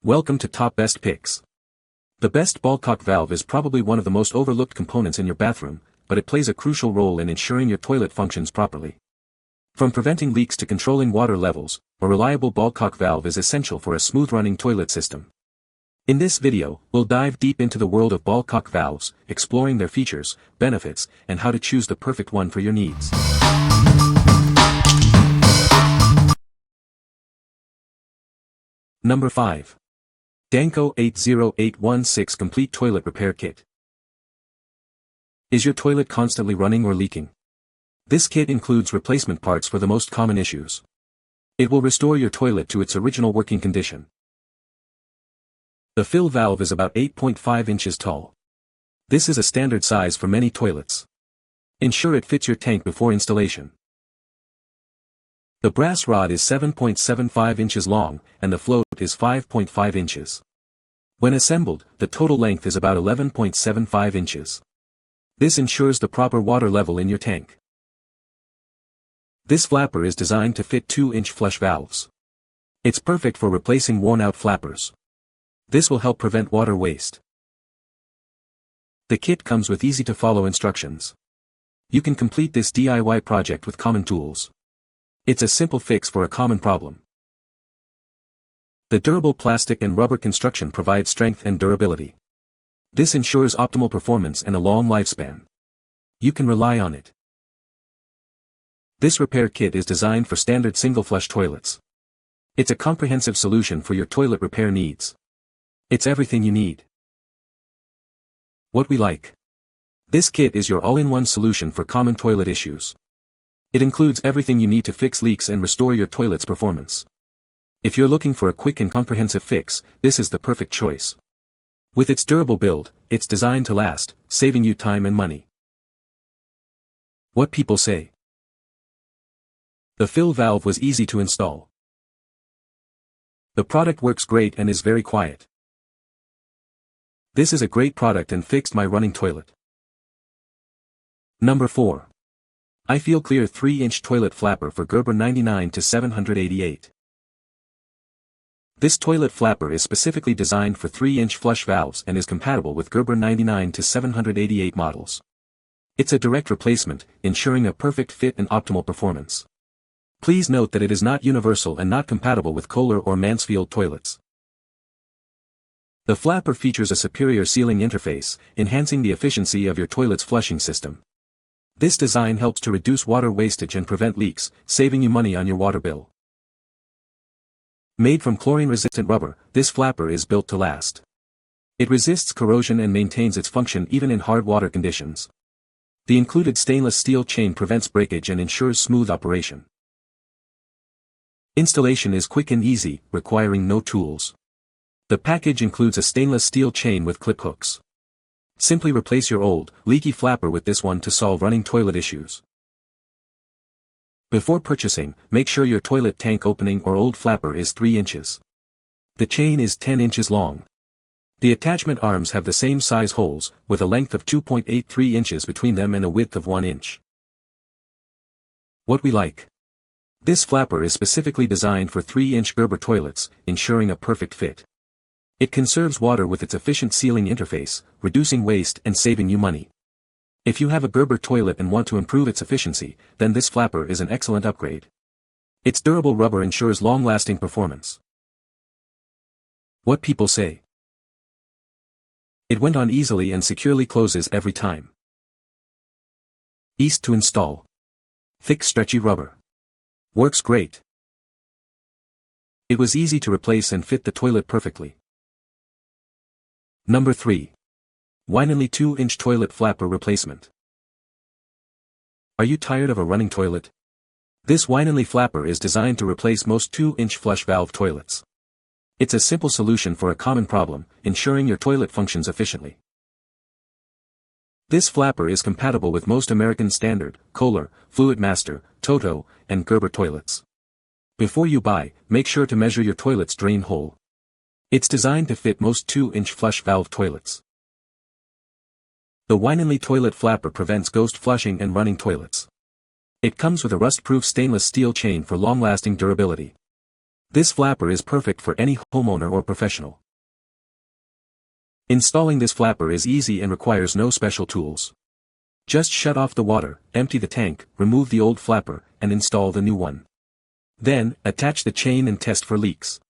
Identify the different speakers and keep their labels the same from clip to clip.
Speaker 1: Welcome to Top Best Picks. The best Ballcock valve is probably one of the most overlooked components in your bathroom, but it plays a crucial role in ensuring your toilet functions properly. From preventing leaks to controlling water levels, a reliable Ballcock valve is essential for a smooth-running toilet system. In this video, we'll dive deep into the world of Ballcock valves, exploring their features, benefits, and how to choose the perfect one for your needs. Number 5. Danco 80816 Complete Toilet Repair Kit. Is your toilet constantly running or leaking? This kit includes replacement parts for the most common issues. It will restore your toilet to its original working condition. The fill valve is about 8.5 inches tall. This is a standard size for many toilets. Ensure it fits your tank before installation. The brass rod is 7.75 inches long, and the float is 5.5 inches. When assembled, the total length is about 11.75 inches. This ensures the proper water level in your tank. This flapper is designed to fit 2-inch flush valves. It's perfect for replacing worn-out flappers. This will help prevent water waste. The kit comes with easy-to-follow instructions. You can complete this DIY project with common tools. It's a simple fix for a common problem. The durable plastic and rubber construction provides strength and durability. This ensures optimal performance and a long lifespan. You can rely on it. This repair kit is designed for standard single-flush toilets. It's a comprehensive solution for your toilet repair needs. It's everything you need. What we like. This kit is your all-in-one solution for common toilet issues. It includes everything you need to fix leaks and restore your toilet's performance. If you're looking for a quick and comprehensive fix, this is the perfect choice. With its durable build, it's designed to last, saving you time and money. What people say. The fill valve was easy to install. The product works great and is very quiet. This is a great product and fixed my running toilet. Number 4. iFealClear 3-inch toilet flapper for Gerber 99 to 788. This toilet flapper is specifically designed for 3-inch flush valves and is compatible with Gerber 99 to 788 models. It's a direct replacement, ensuring a perfect fit and optimal performance. Please note that it is not universal and not compatible with Kohler or Mansfield toilets. The flapper features a superior sealing interface, enhancing the efficiency of your toilet's flushing system. This design helps to reduce water wastage and prevent leaks, saving you money on your water bill. Made from chlorine-resistant rubber, this flapper is built to last. It resists corrosion and maintains its function even in hard water conditions. The included stainless steel chain prevents breakage and ensures smooth operation. Installation is quick and easy, requiring no tools. The package includes a stainless steel chain with clip hooks. Simply replace your old, leaky flapper with this one to solve running toilet issues. Before purchasing, make sure your toilet tank opening or old flapper is 3 inches. The chain is 10 inches long. The attachment arms have the same size holes, with a length of 2.83 inches between them and a width of 1 inch. What we like. This flapper is specifically designed for 3-inch Gerber toilets, ensuring a perfect fit. It conserves water with its efficient sealing interface, reducing waste and saving you money. If you have a Gerber toilet and want to improve its efficiency, then this flapper is an excellent upgrade. Its durable rubber ensures long-lasting performance. What people say. It went on easily and securely closes every time. Easy to install. Thick stretchy rubber. Works great. It was easy to replace and fit the toilet perfectly. Number 3. WINONLY 2-inch toilet flapper replacement. Are you tired of a running toilet? This WINONLY flapper is designed to replace most 2-inch flush valve toilets. It's a simple solution for a common problem, ensuring your toilet functions efficiently. This flapper is compatible with most American Standard, Kohler, Fluidmaster, Toto, and Gerber toilets. Before you buy, make sure to measure your toilet's drain hole. It's designed to fit most 2-inch flush valve toilets. The WINONLY toilet flapper prevents ghost flushing and running toilets. It comes with a rust-proof stainless steel chain for long-lasting durability. This flapper is perfect for any homeowner or professional. Installing this flapper is easy and requires no special tools. Just shut off the water, empty the tank, remove the old flapper, and install the new one. Then, attach the chain and test for leaks.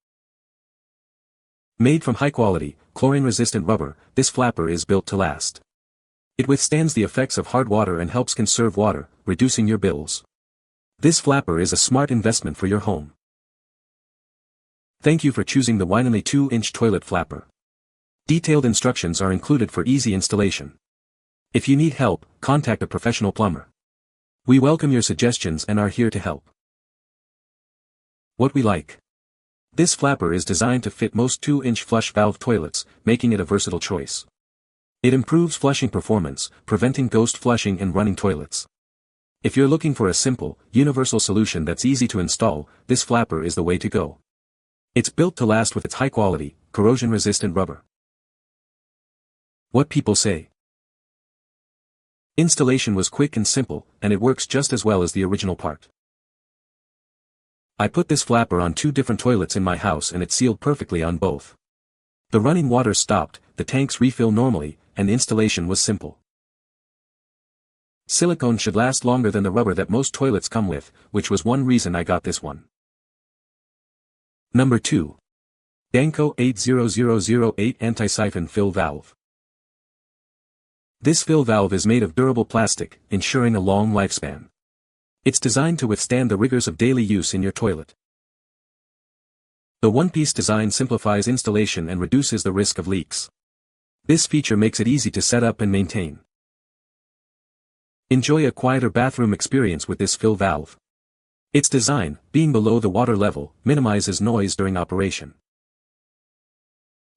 Speaker 1: Made from high-quality, chlorine-resistant rubber, this flapper is built to last. It withstands the effects of hard water and helps conserve water, reducing your bills. This flapper is a smart investment for your home. Thank you for choosing the WINONLY 2-inch toilet flapper. Detailed instructions are included for easy installation. If you need help, contact a professional plumber. We welcome your suggestions and are here to help. What we like. This flapper is designed to fit most 2-inch flush valve toilets, making it a versatile choice. It improves flushing performance, preventing ghost flushing and running toilets. If you're looking for a simple, universal solution that's easy to install, this flapper is the way to go. It's built to last with its high-quality, corrosion-resistant rubber. What people say. Installation was quick and simple, and it works just as well as the original part. I put this flapper on 2 different toilets in my house and it sealed perfectly on both. The running water stopped, the tanks refill normally, and the installation was simple. Silicone should last longer than the rubber that most toilets come with, which was one reason I got this one. Number 2. Danco 80008 Anti-Siphon Fill Valve. This fill valve is made of durable plastic, ensuring a long lifespan. It's designed to withstand the rigors of daily use in your toilet. The one-piece design simplifies installation and reduces the risk of leaks. This feature makes it easy to set up and maintain. Enjoy a quieter bathroom experience with this fill valve. Its design, being below the water level, minimizes noise during operation.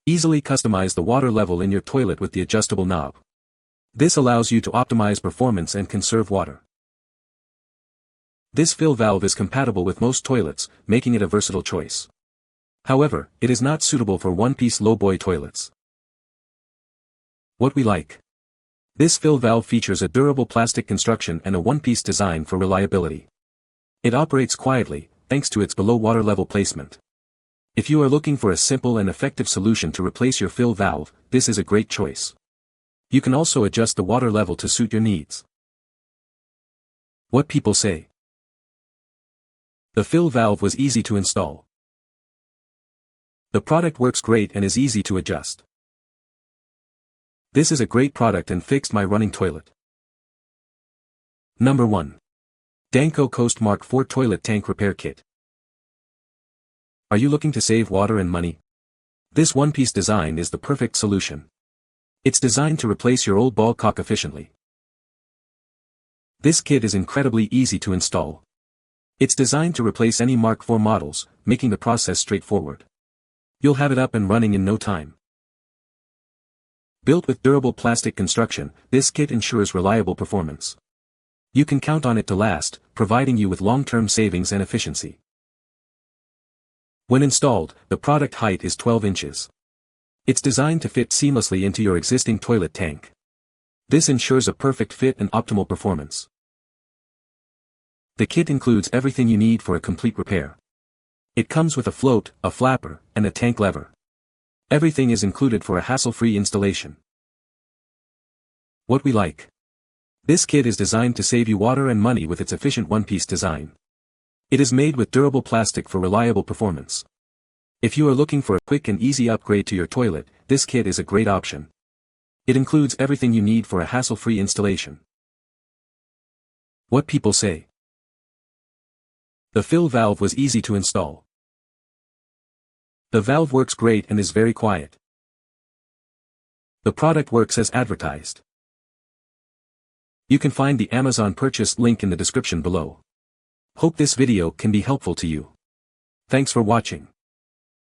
Speaker 1: Easily customize the water level in your toilet with the adjustable knob. This allows you to optimize performance and conserve water. This fill valve is compatible with most toilets, making it a versatile choice. However, it is not suitable for one-piece lowboy toilets. What we like. This fill valve features a durable plastic construction and a one-piece design for reliability. It operates quietly, thanks to its below water level placement. If you are looking for a simple and effective solution to replace your fill valve, this is a great choice. You can also adjust the water level to suit your needs. What people say. The fill valve was easy to install. The product works great and is easy to adjust. This is a great product and fixed my running toilet. Number 1. Danco Coast Mark IV Toilet Tank Repair Kit. Are you looking to save water and money? This one-piece design is the perfect solution. It's designed to replace your old Ballcock efficiently. This kit is incredibly easy to install. It's designed to replace any Mark IV models, making the process straightforward. You'll have it up and running in no time. Built with durable plastic construction, this kit ensures reliable performance. You can count on it to last, providing you with long-term savings and efficiency. When installed, the product height is 12 inches. It's designed to fit seamlessly into your existing toilet tank. This ensures a perfect fit and optimal performance. The kit includes everything you need for a complete repair. It comes with a float, a flapper, and a tank lever. Everything is included for a hassle-free installation. What we like. This kit is designed to save you water and money with its efficient one-piece design. It is made with durable plastic for reliable performance. If you are looking for a quick and easy upgrade to your toilet, this kit is a great option. It includes everything you need for a hassle-free installation. What people say. The fill valve was easy to install. The valve works great and is very quiet. The product works as advertised. You can find the Amazon purchase link in the description below. Hope this video can be helpful to you. Thanks for watching.